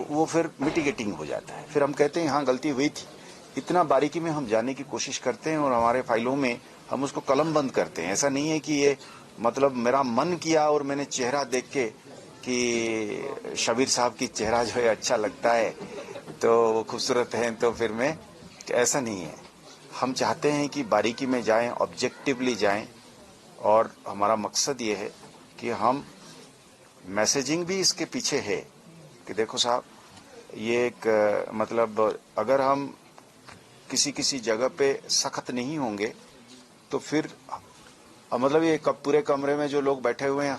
वो फिर मिटिगेटिंग हो जाता है। फिर हम कहते हैं हाँ गलती हुई थी। इतना बारीकी में हम जाने की कोशिश करते हैं और हमारे फाइलों में हम उसको कलमबंद करते हैं। ऐसा नहीं है कि ये मतलब मेरा मन किया और मैंने चेहरा देख के कि शबीर साहब की चेहरा जो है अच्छा लगता है तो वो खूबसूरत है तो फिर मैं, ऐसा नहीं है। हम चाहते हैं कि बारीकी में जाएं, ऑब्जेक्टिवली जाएं, और हमारा मकसद ये है कि हम मैसेजिंग भी इसके पीछे है कि देखो साहब ये एक मतलब अगर हम किसी किसी जगह पे सख्त नहीं होंगे तो फिर मतलब ये पूरे कमरे में जो लोग बैठे हुए हैं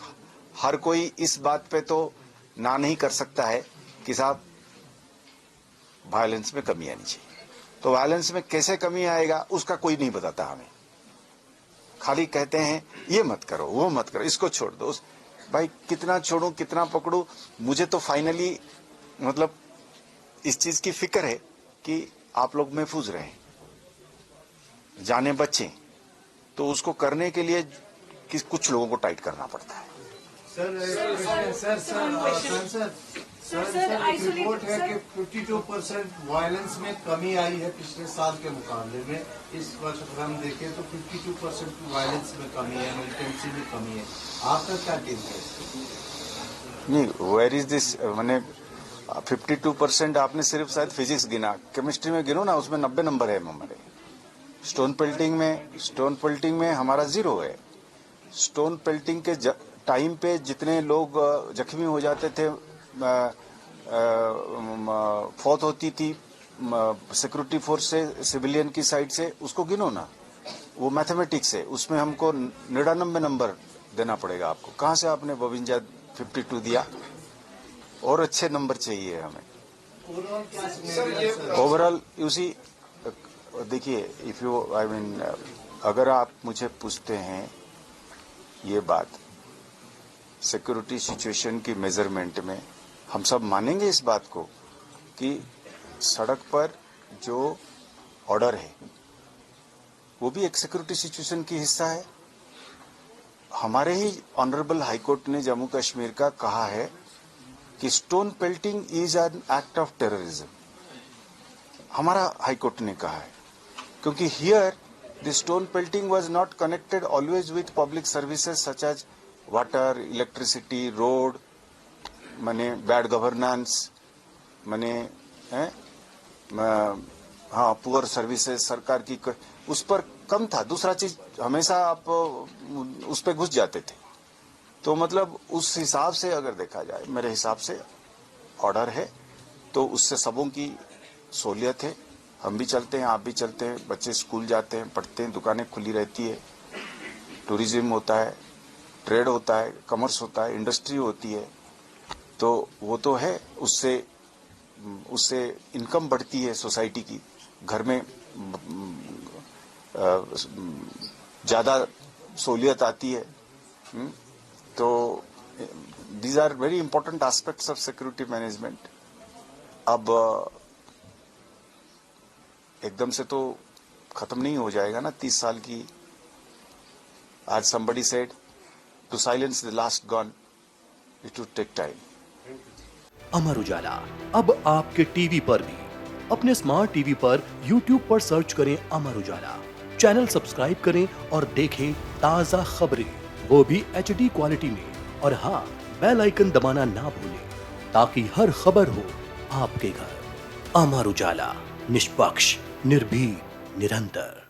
हर कोई इस बात पे तो ना नहीं कर सकता है कि साहब वायलेंस में कमी आनी चाहिए। तो वायलेंस में कैसे कमी आएगा उसका कोई नहीं बताता हमें। खाली कहते हैं ये मत करो, वो मत करो, इसको छोड़ दो। भाई कितना छोड़ूं, कितना पकड़ूं, मुझे तो फाइनली मतलब इस चीज की फिक्र है कि आप लोग महफूज रहें, जाने बचें। तो उसको करने के लिए कुछ लोगों को टाइट करना पड़ता है। सर रिपोर्ट है कि 52% वायलेंस में कमी आई है पिछले साल के मुकाबले में। इस वर्ष अगर हम देखें तो 52% वायलेंस में कमी है, मिलिटेंसी में कमी है। आपका क्या टेक है? नहीं, वेयर इज दिस, मैंने 52% आपने सिर्फ शायद फिजिक्स गिना, केमिस्ट्री में गिनो ना, उसमें 90 नंबर है हमारे। स्टोन पेल्टिंग में हमारा 0 है। स्टोन पेल्टिंग के टाइम पे जितने लोग जख्मी हो जाते थे, फौत होती थी सिक्योरिटी फोर्स से, सिविलियन की साइड से, उसको गिनो ना। वो मैथमेटिक्स है, उसमें हमको 99 नंबर देना पड़ेगा आपको। कहाँ से आपने 52 दिया? और अच्छे नंबर चाहिए हमें। ओवरऑल उसी देखिए, इफ यू आई मीन अगर आप मुझे पूछते हैं ये बात सिक्योरिटी सिचुएशन की मेजरमेंट में, हम सब मानेंगे इस बात को कि सड़क पर जो ऑर्डर है वो भी एक सिक्योरिटी सिचुएशन की हिस्सा है। हमारे ही ऑनरेबल हाईकोर्ट ने जम्मू कश्मीर का कहा है कि stone pelting is an act of terrorism. हमारा हाईकोर्ट ने कहा है, क्योंकि here the stone pelting was not connected always with public services such as water, electricity, road, माने बैड गवर्नेंस, माने हाँ पुअर सर्विसेज सरकार की, उस पर कम था। दूसरा चीज हमेशा आप उस पर घुस जाते थे। तो मतलब उस हिसाब से अगर देखा जाए, मेरे हिसाब से ऑर्डर है तो उससे सबों की सहूलियत है। हम भी चलते हैं, आप भी चलते हैं, बच्चे स्कूल जाते हैं, पढ़ते हैं, दुकानें खुली रहती है, टूरिज्म होता है, ट्रेड होता है, कॉमर्स होता है, इंडस्ट्री होती है। तो वो तो है, उससे इनकम बढ़ती है सोसाइटी की, घर में ज्यादा सहूलियत आती है। तो these are very important aspects of security management. अब एकदम से तो खत्म नहीं हो जाएगा ना 30 साल की। आज somebody said to silence the last gun it would take time। Amar Ujala अब आपके टीवी पर भी। अपने स्मार्ट टीवी पर YouTube पर सर्च करें अमर उजाला, चैनल सब्सक्राइब करें और देखें ताजा खबरें, वो भी HD क्वालिटी में। और हाँ, बेल आइकन दबाना ना भूलें ताकि हर खबर हो आपके घर। अमर उजाला, निष्पक्ष, निर्भीक, निरंतर।